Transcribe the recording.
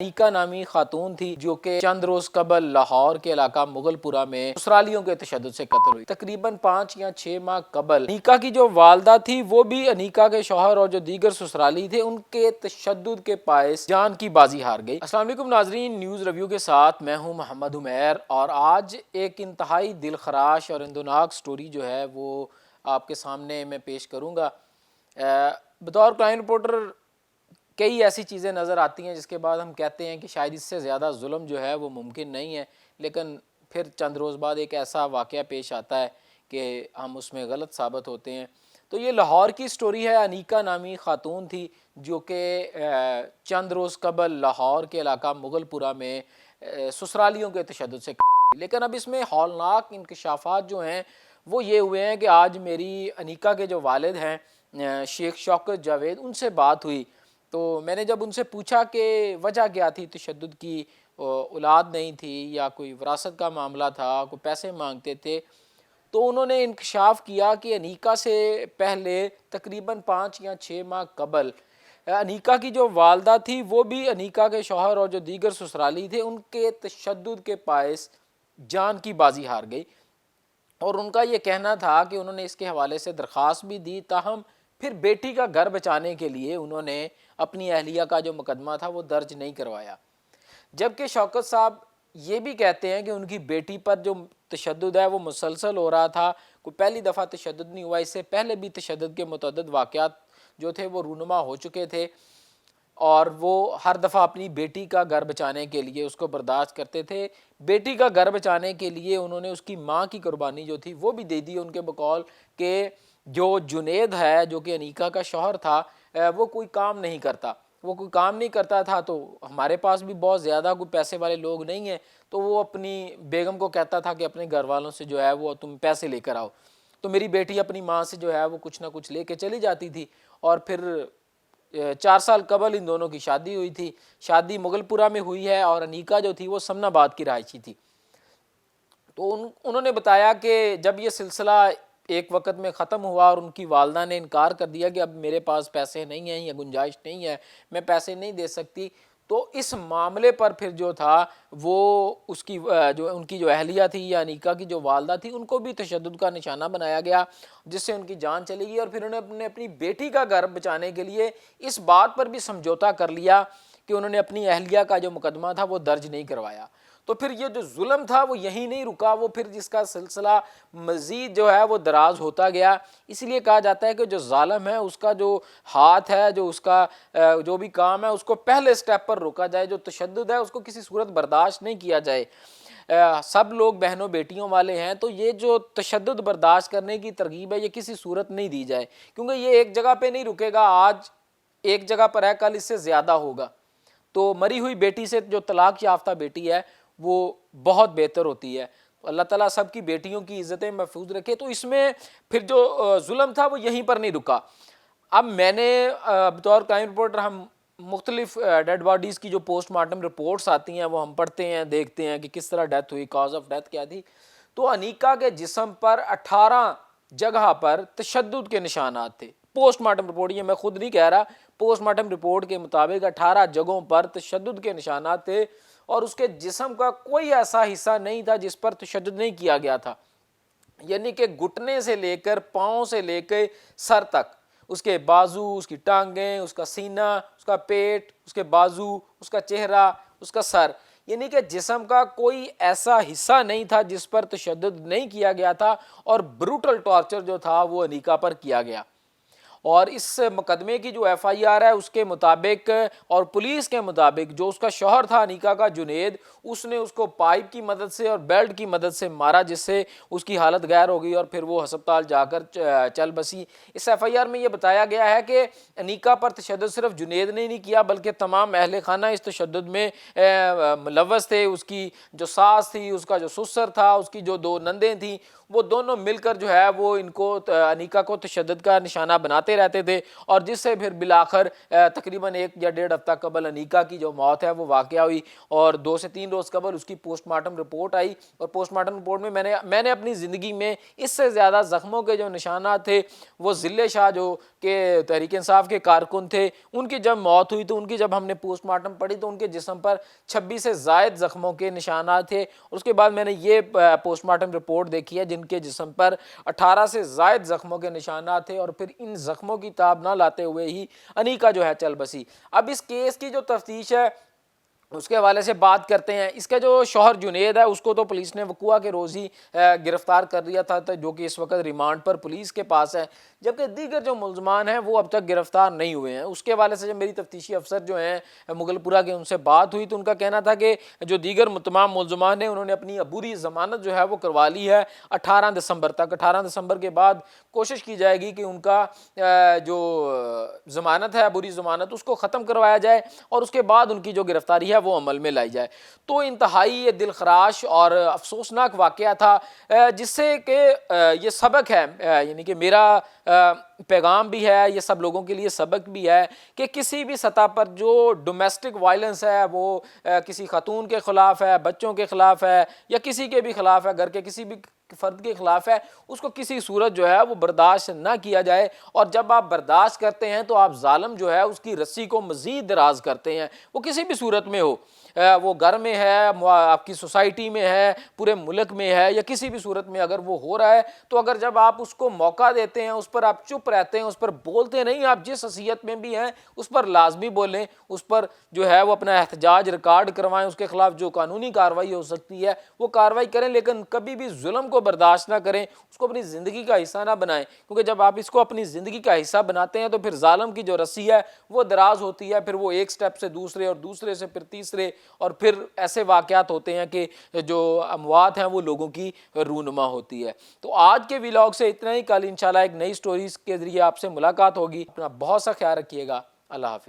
अनीका नामी खातून थी जो कि चंद रोज कबल लाहौर के इलाका मुगलपुरा में ससुरालियों के तशद्दुद से कत्ल हुई। तकरीबन 5 या 6 माह कबल अनीका की जो वालदा थी वो भी अनीका के शौहर और जो दीगर ससुराली थे उनके तशद्दुद के बायस जान की बाजी हार गई। अस्सलाम वालेकुम नाजरीन, न्यूज़ रिव्यू के साथ मैं हूं मोहम्मद उमैर और आज एक इंतहाई दिलखराश और इंदुनाक स्टोरी जो है वो आपके सामने मैं पेश करूँगा। बतौर क्राइम रिपोर्टर कई ऐसी चीज़ें नज़र आती हैं जिसके बाद हम कहते हैं कि शायद इससे ज़्यादा जुल्म जो है वो मुमकिन नहीं है, लेकिन फिर चंद रोज़ बाद एक ऐसा वाक़या पेश आता है कि हम उसमें गलत साबित होते हैं। तो ये लाहौर की स्टोरी है। अनीका नामी खातून थी जो कि चंद रोज़ कबल लाहौर के इलाका मुगलपुरा में ससुरालियों के तशद्दुद से लेकिन अब इसमें हौलनाक इंकशाफात जो हैं वो ये हुए हैं कि आज मेरी अनीका के जो वालिद हैं शेख शौकत जावेद, उनसे बात हुई। तो मैंने जब उनसे पूछा कि वजह क्या थी तशद्दुद की, औलाद नहीं थी या कोई विरासत का मामला था, कोई पैसे मांगते थे, तो उन्होंने इंकशाफ किया कि अनीका से पहले तकरीबन 5 या 6 माह कबल अनीका की जो वालदा थी वो भी अनीका के शौहर और जो दीगर ससुराली थे उनके तशद्दुद के बायस जान की बाजी हार गई। और उनका ये कहना था कि उन्होंने इसके हवाले से दरख्वास्त भी दी, ताहम फिर बेटी का घर बचाने के लिए उन्होंने अपनी अहलिया का जो मुकदमा था वो दर्ज नहीं करवाया। जबकि शौकत साहब ये भी कहते हैं कि उनकी बेटी पर जो तशद्दुद है वो मुसलसल हो रहा था, कोई पहली दफ़ा तशद्दुद नहीं हुआ, इससे पहले भी तशद्दुद के मुतअद्दिद वाक़यात जो थे वो रूनुमा हो चुके थे और वो हर दफ़ा अपनी बेटी का घर बचाने के लिए उसको बर्दाश्त करते थे। बेटी का घर बचाने के लिए उन्होंने उसकी माँ की कुर्बानी जो थी वो भी दे दी। उनके बकौल कि जो जुनेद है जो कि अनीका का शौहर था वो कोई काम नहीं करता, वो कोई काम नहीं करता था, तो हमारे पास भी बहुत ज़्यादा कोई पैसे वाले लोग नहीं हैं, तो वो अपनी बेगम को कहता था कि अपने घर वालों से जो है वो तुम पैसे लेकर आओ। तो मेरी बेटी अपनी माँ से जो है वो कुछ ना कुछ लेके चली जाती थी और फिर 4 साल कबल इन दोनों की शादी हुई थी। शादी मुगलपुरा में हुई है और अनीका जो थी वो समनाबाद की रहायशी थी। तो उन्होंने बताया कि जब ये सिलसिला एक वक्त में ख़त्म हुआ और उनकी वालदा ने इनकार कर दिया कि अब मेरे पास पैसे नहीं हैं या गुंजाइश नहीं है, मैं पैसे नहीं दे सकती, तो इस मामले पर फिर जो था वो उसकी जो उनकी जो अहलिया थी या अनीका की जो वालदा थी उनको भी तशद्दुद का निशाना बनाया गया, जिससे उनकी जान चली गई। और फिर उन्होंने अपनी बेटी का घर बचाने के लिए इस बात पर भी समझौता कर लिया कि उन्होंने अपनी अहलिया का जो मुकदमा था वो दर्ज नहीं करवाया। तो फिर ये जो जुल्म था वो यहीं नहीं रुका, वो फिर जिसका सिलसिला मज़ीद जो है वो दराज होता गया। इसलिए कहा जाता है कि जो ज़ालिम है उसका जो हाथ है, जो उसका जो भी काम है उसको पहले स्टेप पर रोका जाए, जो तशद्दुद है उसको किसी सूरत बर्दाश्त नहीं किया जाए। सब लोग बहनों बेटियों वाले हैं, तो ये जो तशद्दुद बर्दाश्त करने की तरगीब है ये किसी सूरत नहीं दी जाए, क्योंकि ये एक जगह पे नहीं रुकेगा। आज एक जगह पर है, कल इससे ज़्यादा होगा। तो मरी हुई बेटी से जो तलाक याफ्ता बेटी है वो बहुत बेहतर होती है। तो अल्लाह ताला सबकी बेटियों की इज़्ज़तें महफूज रखे। तो इसमें फिर जो जुल्म था वो यहीं पर नहीं रुका। अब मैंने बतौर क्राइम रिपोर्टर हम मुख्तलिफ डेड बॉडीज़ की जो पोस्टमार्टम रिपोर्ट्स आती हैं वो हम पढ़ते हैं, देखते हैं कि किस तरह डेथ हुई, कॉज ऑफ डेथ क्या थी। तो अनीका के जिस्म पर 18 जगह पर तशद्दुद के निशानात थे। पोस्टमार्टम रिपोर्ट, ये मैं खुद नहीं कह रहा, पोस्टमार्टम रिपोर्ट के मुताबिक 18 जगहों पर तशद्दुद के निशानात थे और उसके जिस्म का कोई ऐसा हिस्सा नहीं था जिस पर तशद्दुद नहीं किया गया था। यानी कि घुटने से लेकर पाँव से लेकर सर तक, उसके बाजू, उसकी टांगें, उसका सीना, उसका पेट, उसके बाजू, उसका चेहरा, उसका सर, यानी कि जिस्म का कोई ऐसा हिस्सा नहीं था जिस पर तशद्दुद नहीं किया गया था। और ब्रूटल टॉर्चर जो था वो अनीका पर किया गया। और इस मुकदमे की जो एफआईआर है उसके मुताबिक और पुलिस के मुताबिक जो उसका शौहर था अनीका का जुनेद, उसने उसको पाइप की मदद से और बेल्ट की मदद से मारा, जिससे उसकी हालत गैर हो गई और फिर वो अस्पताल जाकर चल बसी। इस एफआईआर में ये बताया गया है कि अनीका पर तशद्दुद सिर्फ जुनेद ने नहीं किया बल्कि तमाम अहले खाना इस तशद्दुद में मुलव्वस थे। उसकी जो सास थी, उसका जो ससुर था, उसकी जो 2 नंदें थीं, वो दोनों मिलकर जो है वो इनको अनीका को तशद्दुद का निशाना बनाते آتے رہتے تھے اور جس سے پھر بالآخر تقریباً 1 یا 1.5 ہفتہ قبل انیکا کی جو موت ہے وہ واقعہ ہوئی اور 2 سے 3 روز قبل اس کی پوسٹ مارٹم رپورٹ آئی اور پوسٹ مارٹم رپورٹ میں میں نے اپنی زندگی میں اس سے زیادہ زخموں کے جو نشانات تھے وہ ضلع شاہ جو کہ تحریک انصاف کے کارکن تھے ان کی جب موت ہوئی تو ان کی جب ہم نے پوسٹ مارٹم پڑھی تو ان کے جسم پر 26 سے زائد زخموں کے نشانات تھے اور اس کے بعد میں نے یہ پوسٹ مارٹم رپورٹ دیکھی ہے جن کے جسم پر 18 سے زائد زخموں کے نشانات تھے اور پھر ان زخموں کی تاب نہ لاتے ہوئے ہی انیکا جو ہے چل بسی۔ اب اس کیس کی جو تفتیش ہے اس کے حوالے سے بات کرتے ہیں۔ اس کا جو شوہر جنید ہے اس کو تو پولیس نے وقوع کے روز ہی گرفتار کر لیا تھا جو کہ اس وقت ریمانڈ پر پولیس کے پاس ہے، جبکہ دیگر جو ملزمان ہیں وہ اب تک گرفتار نہیں ہوئے ہیں۔ اس کے حوالے سے جب میری تفتیشی افسر جو ہیں مغل پورہ کے ان سے بات ہوئی تو ان کا کہنا تھا کہ جو دیگر تمام ملزمان ہیں انہوں نے اپنی عبوری ضمانت جو ہے وہ کروا لی ہے 18 دسمبر تک۔ 18 دسمبر کے بعد کوشش کی جائے گی کہ ان کا جو ضمانت ہے عبوری ضمانت اس کو ختم کروایا جائے اور اس کے بعد ان کی جو گرفتاری ہے وہ عمل میں لائی جائے۔ تو انتہائی یہ دل خراش اور افسوسناک واقعہ تھا جس سے کہ یہ سبق ہے، یعنی کہ میرا پیغام بھی ہے، یہ سب لوگوں کے لیے سبق بھی ہے کہ کسی بھی سطح پر جو ڈومیسٹک وائلنس ہے وہ کسی خاتون کے خلاف ہے، بچوں کے خلاف ہے یا کسی کے بھی خلاف ہے، گھر کے کسی بھی فرد کے خلاف ہے، اس کو کسی صورت جو ہے وہ برداشت نہ کیا جائے اور جب آپ برداشت کرتے ہیں تو آپ ظالم جو ہے اس کی رسی کو مزید دراز کرتے ہیں، وہ کسی بھی صورت میں ہو، وہ گھر میں ہے، آپ کی سوسائٹی میں ہے، پورے ملک میں ہے یا کسی بھی صورت میں اگر وہ ہو رہا ہے تو اگر جب آپ اس کو موقع دیتے ہیں اس پر آپ چپ رہتے ہیں، اس پر بولتے نہیں، آپ جس حیثیت میں بھی ہیں اس پر لازمی بولیں، اس پر جو ہے وہ اپنا احتجاج ریکارڈ کروائیں، اس کے خلاف جو قانونی کارروائی ہو سکتی ہے وہ کارروائی کریں، لیکن کبھی بھی ظلم کو برداشت نہ کریں، اس کو اپنی زندگی کا حصہ نہ بنائیں، کیونکہ جب آپ اس کو اپنی زندگی کا حصہ بناتے ہیں تو پھر ظالم کی جو رسی ہے وہ دراز ہوتی ہے، پھر وہ ایک سٹیپ سے دوسرے اور دوسرے سے پھر تیسرے اور پھر ایسے واقعات ہوتے ہیں کہ جو اموات ہیں وہ لوگوں کی رونما ہوتی ہے۔ تو آج کے ویلاگ سے اتنا ہی، کل انشاءاللہ ایک نئی سٹوریز کے ذریعے آپ سے ملاقات ہوگی۔ اپنا بہت سا خیال رکھیے گا، اللہ حافظ۔